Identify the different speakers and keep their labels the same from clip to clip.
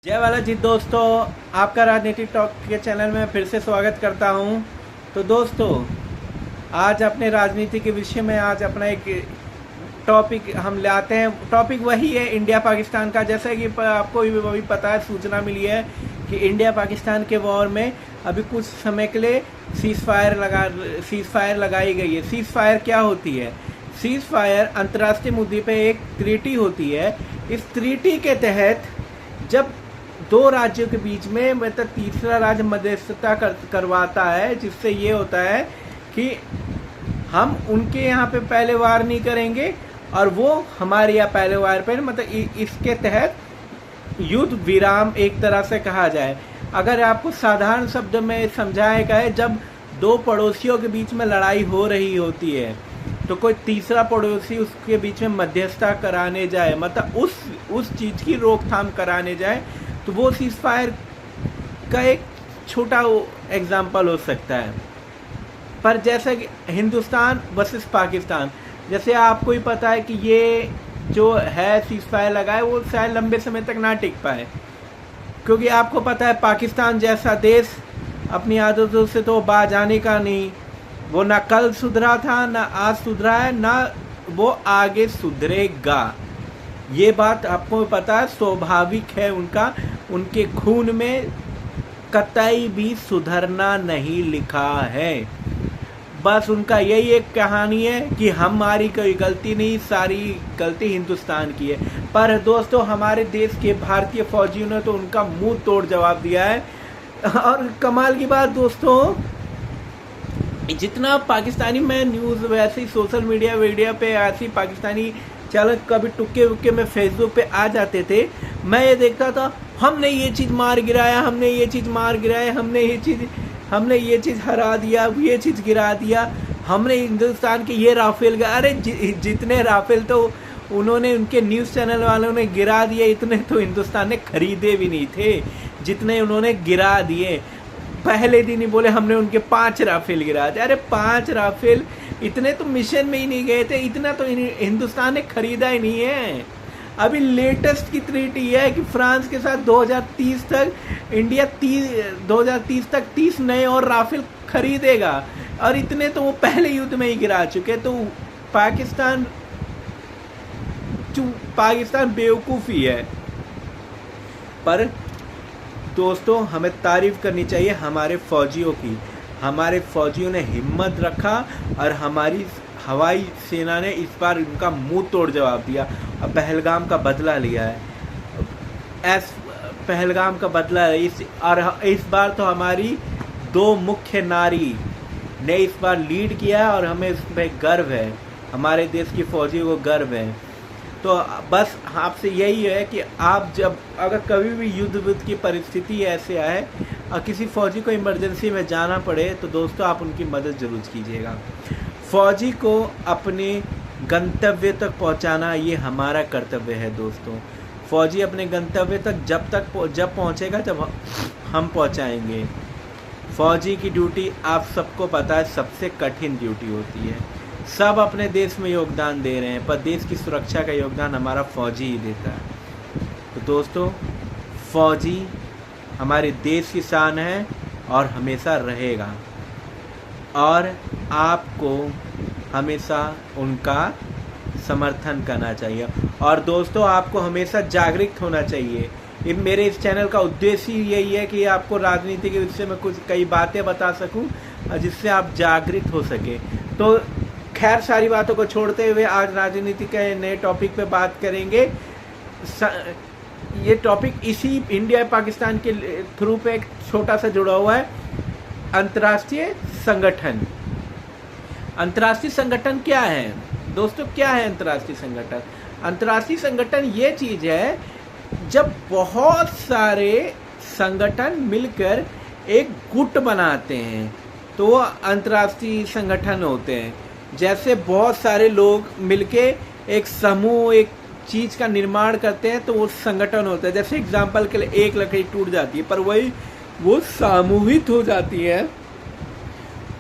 Speaker 1: जय बालाजी दोस्तों, आपका राजनीतिक टॉक के चैनल में फिर से स्वागत करता हूं। तो दोस्तों, आज अपने राजनीति के विषय में आज अपना एक टॉपिक हम लाते हैं। टॉपिक वही है इंडिया पाकिस्तान का। जैसा कि आपको भी पता है, सूचना मिली है कि इंडिया पाकिस्तान के वॉर में अभी कुछ समय के लिए सीज़ फायर लगाई गई है। सीज़ फायर क्या होती है? सीज़ फायर अंतर्राष्ट्रीय मुद्दे पे एक ट्रीटी होती है। इस ट्रीटी के तहत जब दो राज्यों के बीच में मतलब तीसरा राज्य मध्यस्थता करवाता है, जिससे ये होता है कि हम उनके यहाँ पे पहले वार नहीं करेंगे और वो हमारे यहाँ पहले वार पर, मतलब इसके तहत युद्ध विराम एक तरह से कहा जाए। अगर आपको साधारण शब्द में समझाया गया है, जब दो पड़ोसियों के बीच में लड़ाई हो रही होती है तो कोई तीसरा पड़ोसी उसके बीच में मध्यस्थता कराने जाए, मतलब उस चीज़ की रोकथाम कराने जाए, तो वो सीज़ फायर का एक छोटा एग्जाम्पल हो सकता है। पर जैसे कि हिंदुस्तान वर्सेस पाकिस्तान, जैसे आपको ही पता है कि ये जो है सीज़ फायर लगा है, वो शायद लंबे समय तक ना टिक पाए, क्योंकि आपको पता है पाकिस्तान जैसा देश अपनी आदतों से तो बाज आने का नहीं। वो ना कल सुधरा था, ना आज सुधरा है, ना वो आगे सुधरेगा। ये बात आपको पता है, स्वाभाविक है। उनके खून में कतई भी सुधरना नहीं लिखा है। बस उनका यही एक कहानी है कि हमारी कोई गलती नहीं, सारी गलती हिंदुस्तान की है। पर दोस्तों, हमारे देश के भारतीय फौजियों ने तो उनका मुंह तोड़ जवाब दिया है। और कमाल की बात दोस्तों, जितना पाकिस्तानी मैं न्यूज़, वैसे ही सोशल मीडिया पे ऐसी पाकिस्तानी चैनल कभी टुक्के वुक्के में फेसबुक पे आ जाते थे, मैं ये देखता था, हमने ये चीज़ मार गिराया, हमने ये चीज़ मार गिराया, हमने ये चीज़ हरा दिया, ये चीज़ गिरा दिया, हमने हिंदुस्तान के ये राफेल। अरे जितने राफेल तो उन्होंने, उनके न्यूज़ चैनल वालों ने गिरा दिए, इतने तो हिंदुस्तान ने खरीदे भी नहीं थे जितने उन्होंने गिरा दिए। पहले दिन ही बोले हमने उनके 5 राफेल गिरा दिए। अरे 5 राफेल, इतने तो मिशन में ही नहीं गए थे, इतना तो हिंदुस्तान ने खरीदा ही नहीं है। अभी लेटेस्ट की ट्रीटी है कि फ्रांस के साथ 2030 तक इंडिया 2030 तक 30 नए और राफेल खरीदेगा, और इतने तो वो पहले युद्ध में ही गिरा चुके। तो पाकिस्तान बेवकूफ़ ही है। पर दोस्तों, हमें तारीफ करनी चाहिए हमारे फौजियों की। हमारे फौजियों ने हिम्मत रखा और हमारी हवाई सेना ने इस बार उनका मुंह तोड़ जवाब दिया और पहलगाम का बदला लिया है। पहलगाम का बदला इस बार तो हमारी 2 मुख्य नारी ने इस बार लीड किया है और हमें इस पर गर्व है। हमारे देश की फौजियों को गर्व है। तो बस आपसे यही है कि आप जब अगर कभी भी युद्ध की परिस्थिति ऐसे आए और किसी फौजी को इमरजेंसी में जाना पड़े, तो दोस्तों आप उनकी मदद ज़रूर कीजिएगा। फौजी को अपने गंतव्य तक पहुंचाना ये हमारा कर्तव्य है दोस्तों। फौजी अपने गंतव्य तक जब पहुंचेगा, जब हम पहुंचाएंगे। फौजी की ड्यूटी आप सबको पता है सबसे कठिन ड्यूटी होती है। सब अपने देश में योगदान दे रहे हैं, पर देश की सुरक्षा का योगदान हमारा फौजी ही देता है। तो दोस्तों, फौजी हमारे देश की शान है और हमेशा रहेगा, और आपको हमेशा उनका समर्थन करना चाहिए। और दोस्तों, आपको हमेशा जागरूक होना चाहिए। मेरे इस चैनल का उद्देश्य यही है कि आपको राजनीति के विषय में कई बातें बता सकूं, जिससे आप जागरूक हो सके। तो खैर, सारी बातों को छोड़ते हुए आज राजनीति के नए टॉपिक पे बात करेंगे। ये टॉपिक इसी इंडिया पाकिस्तान के थ्रू पे एक छोटा सा जुड़ा हुआ है। अंतर्राष्ट्रीय संगठन। अंतर्राष्ट्रीय संगठन क्या है दोस्तों? क्या है अंतर्राष्ट्रीय संगठन? अंतर्राष्ट्रीय संगठन ये चीज़ है जब बहुत सारे संगठन मिलकर एक गुट बनाते हैं, तो वो अंतर्राष्ट्रीय संगठन होते हैं। जैसे बहुत सारे लोग मिलके एक समूह, एक चीज़ का निर्माण करते हैं, तो वो संगठन होता है। जैसे एग्जांपल के लिए एक लकड़ी टूट जाती है, पर वो सामूहिक हो जाती है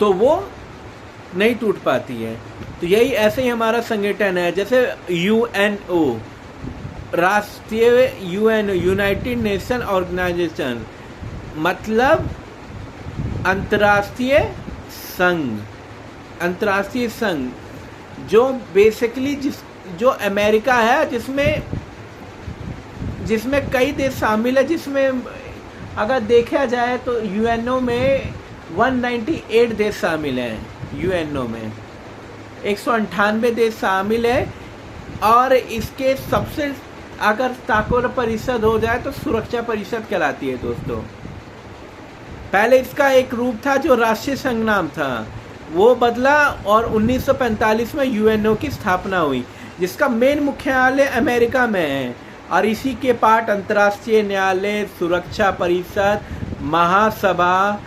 Speaker 1: तो वो नहीं टूट पाती है। तो यही ऐसे ही हमारा संगठन है। जैसे यूएनओ, राष्ट्रीय यूएन यूनाइटेड नेशन ऑर्गेनाइजेशन मतलब अंतर्राष्ट्रीय संघ जो बेसिकली जो अमेरिका है, जिसमें कई देश शामिल है, जिसमें अगर देखा जाए तो यूएनओ में 198 देश शामिल हैं। यूएनओ में 198 देश शामिल है और इसके सबसे अगर ताकतवर परिषद हो जाए तो सुरक्षा परिषद कहलाती है दोस्तों। पहले इसका एक रूप था जो राष्ट्रीय संघ नाम था, वो बदला और 1945 में यूएनओ की स्थापना हुई, जिसका मेन मुख्यालय अमेरिका में है। और इसी के पार्ट अंतर्राष्ट्रीय न्यायालय, सुरक्षा परिषद, महासभा,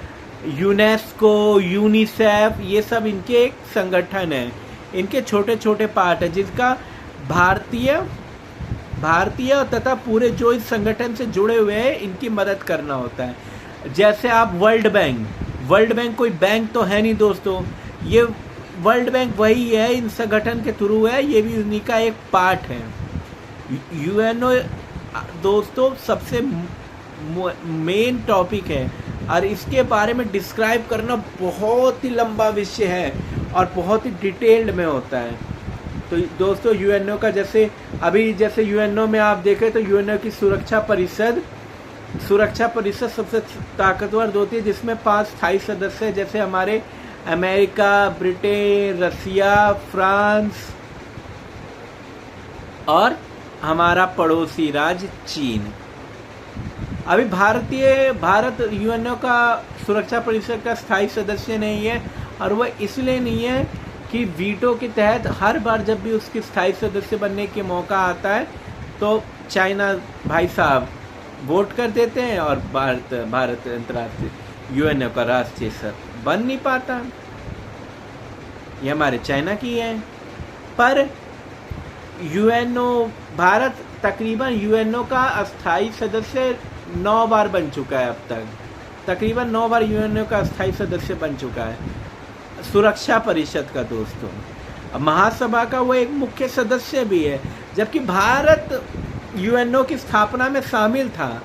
Speaker 1: यूनेस्को, यूनिसेफ, ये सब इनके एक संगठन है। इनके छोटे छोटे पार्ट है, जिसका भारतीय तथा पूरे जो इस संगठन से जुड़े हुए हैं इनकी मदद करना होता है। जैसे आप वर्ल्ड बैंक कोई बैंक तो है नहीं दोस्तों, ये वर्ल्ड बैंक वही है, इन संगठन के थ्रू है, ये भी उन्हीं का एक पार्ट है। यूएनओ दोस्तों सबसे मेन टॉपिक है और इसके बारे में डिस्क्राइब करना बहुत ही लंबा विषय है और बहुत ही डिटेल्ड में होता है। तो दोस्तों यूएनओ का जैसे यूएनओ में आप देखें तो यूएनओ की सुरक्षा परिषद सबसे ताकतवर होती है, जिसमें 5 स्थायी सदस्य हैं, जैसे हमारे अमेरिका, ब्रिटेन, रसिया, फ्रांस और हमारा पड़ोसी राज्य चीन। अभी भारत यूएनओ का सुरक्षा परिषद का स्थायी सदस्य नहीं है और वह इसलिए नहीं है कि वीटो के तहत हर बार जब भी उसके स्थायी सदस्य बनने के मौका आता है तो चाइना भाई साहब वोट कर देते हैं और भारत अंतर्राष्ट्रीय यूएनओ का राष्ट्रीय सदस्य बन नहीं पाता। ये हमारे चाइना की है। पर भारत तकरीबन यूएनओ का अस्थायी सदस्य 9 बार बन चुका है। अब तक तकरीबन 9 बार यूएनओ का अस्थायी सदस्य बन चुका है सुरक्षा परिषद का दोस्तों। महासभा का वो एक मुख्य सदस्य भी है, जबकि भारत यूएनओ की स्थापना में शामिल था,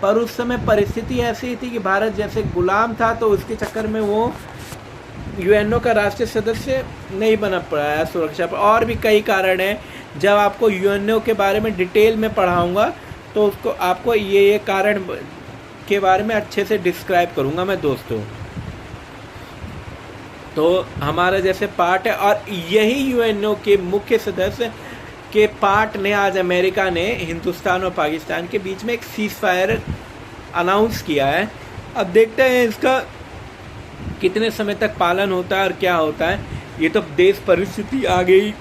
Speaker 1: पर उस समय परिस्थिति ऐसी थी कि भारत जैसे गुलाम था, तो उसके चक्कर में वो यूएनओ का राष्ट्रीय सदस्य नहीं बना पाया सुरक्षा पर। और भी कई कारण हैं, जब आपको यूएनओ के बारे में डिटेल में पढ़ाऊंगा तो उसको आपको ये कारण के बारे में अच्छे से डिस्क्राइब करूंगा मैं दोस्तों। तो हमारा जैसे पार्ट है और यही यूएनओ के मुख्य सदस्य के पार्ट ने आज अमेरिका ने हिंदुस्तान और पाकिस्तान के बीच में एक सीज फायर अनाउंस किया है। अब देखते हैं इसका कितने समय तक पालन होता है और क्या होता है, ये तो देश परिस्थिति आगे ही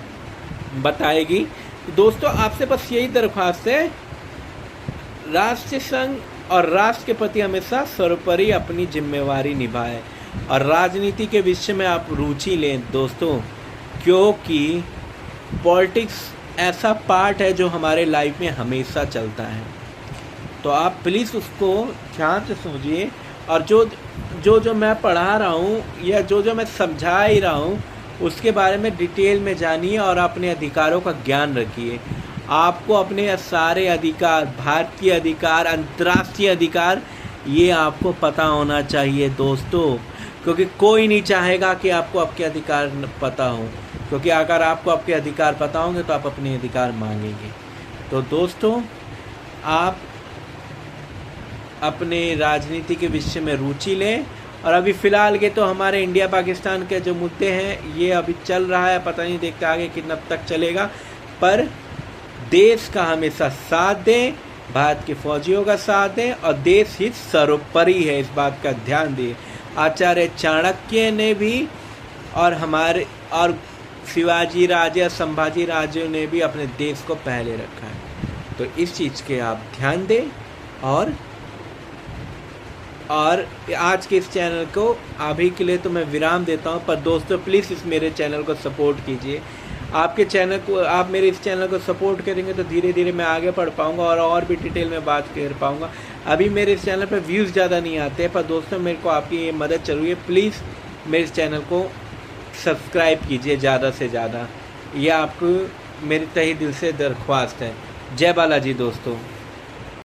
Speaker 1: बताएगी। दोस्तों आपसे बस यही दरख्वास्त है, राष्ट्रीय संघ और राष्ट्र के प्रति हमेशा सर्वोपरि अपनी जिम्मेवारी निभाएं और राजनीति के विषय में आप रुचि लें दोस्तों, क्योंकि पॉलिटिक्स ऐसा पार्ट है जो हमारे लाइफ में हमेशा चलता है। तो आप प्लीज़ उसको ध्यान से समझिए और जो मैं पढ़ा रहा हूँ या जो मैं समझा ही रहा हूँ उसके बारे में डिटेल में जानिए और अपने अधिकारों का ज्ञान रखिए। आपको अपने सारे अधिकार, भारतीय अधिकार, अंतर्राष्ट्रीय अधिकार, ये आपको पता होना चाहिए दोस्तों, क्योंकि कोई नहीं चाहेगा कि आपको आपके अधिकार पता हो, क्योंकि अगर आपको आपके अधिकार पता होंगे तो आप अपने अधिकार मांगेंगे। तो दोस्तों आप अपने राजनीति के विषय में रुचि लें। और अभी फ़िलहाल के तो हमारे इंडिया पाकिस्तान के जो मुद्दे हैं ये अभी चल रहा है, पता नहीं देखते आगे कितना तक चलेगा, पर देश का हमेशा साथ दें, भारत के फौजियों का साथ दें और देश हित सर्वोपरि है, इस बात का ध्यान दें। आचार्य चाणक्य ने भी और शिवाजी राजे, संभाजी राजे ने भी अपने देश को पहले रखा है। तो इस चीज़ के आप ध्यान दें और आज के इस चैनल को अभी के लिए तो मैं विराम देता हूं, पर दोस्तों प्लीज़ इस मेरे चैनल को सपोर्ट कीजिए। आप मेरे इस चैनल को सपोर्ट करेंगे तो धीरे धीरे मैं आगे बढ़ पाऊंगा और भी डिटेल में बात कर पाऊंगा। अभी मेरे इस चैनल पर व्यूज़ ज़्यादा नहीं आते हैं, पर दोस्तों मेरे को आपकी ये मदद चाहिए, प्लीज़ मेरे इस चैनल को सब्सक्राइब कीजिए ज़्यादा से ज़्यादा, ये आपको मेरी तहे दिल से दरख्वास्त है। जय बालाजी दोस्तों।